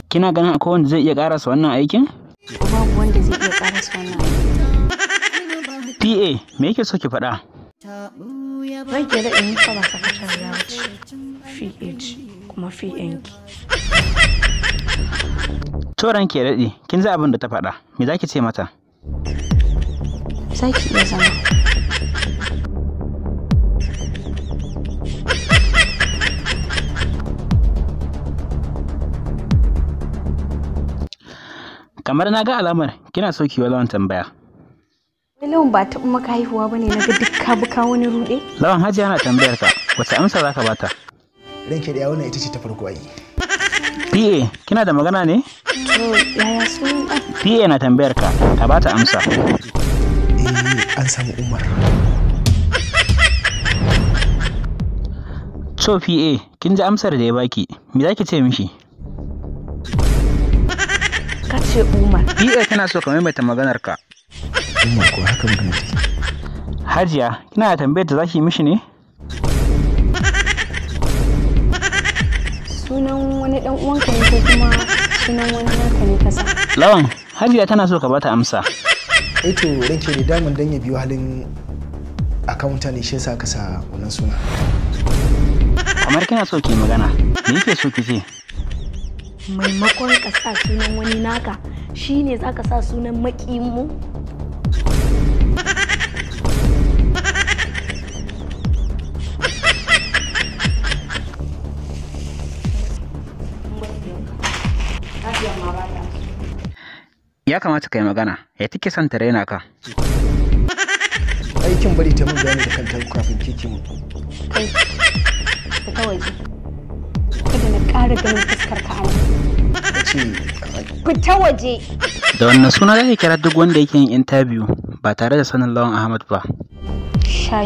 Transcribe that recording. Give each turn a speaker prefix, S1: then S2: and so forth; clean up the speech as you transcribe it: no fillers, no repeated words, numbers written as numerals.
S1: Kina ganin akwai wanda zai iya karasa wannan aikin?
S2: Babu wanda zai iya karasa wannan aikin.
S1: PA, me yake so ki faɗa?
S2: Rage da in fa ba sakatariya wuce. PH kuma PN ki.
S1: To ranke daɗe, kin ji abin da ta faɗa. Me zaki ce mata?
S2: Zaki iya zama.
S1: Kamar na ga alamar kina so ki yi Lawan tambaya.
S2: Lawan ba taɓa maka haihuwa bane naga duk ka buka wani ruɗe.
S1: Lawan Hajiya na tambayar ka, wace amsa zaka bata?
S3: Ranke da wannan ita ce ta farko ai.
S1: PA, kina da magana ne?
S2: To yaya sunan ɗan?
S1: PA na tambayar ka, ka bata amsa.
S3: An samu Umar.
S1: To PA, kin ji amsar da ya baki. Me zaki ce mishi?
S2: Ka ce Umar.
S1: PA tana so ka maimaita maganar ka.
S3: Umar ko haka magana take.
S1: Hajiya, kina da tambayar da zaki mishi ne?
S2: Sunan wani dan uwanka ne ko kuma sunan wani naka ne kasa?
S1: Lawan, Hajiya tana so ka bata amsa.
S3: To ranke da daman dan ya biyo halin akawunta ne shi yasa ka sa wannan suna.
S1: Kamar kina so ki magana, me yake so ki ce?
S2: Maimakon ka sa sunan wani naka, shine zaka sa sunan maƙiyin mu?
S1: Ya kamata kai magana, ya take son ta raina ka.
S3: Aikin bari ta mun bayani da kanta kafin kike mu.
S2: Kai, fita waje. Kada na ƙara ganin fuskar ka ana. Fita waje.
S1: Da wannan suna zaki kira duk wanda yake yin interview ba tare da sanin Lawan Ahmad ba.
S2: Sha.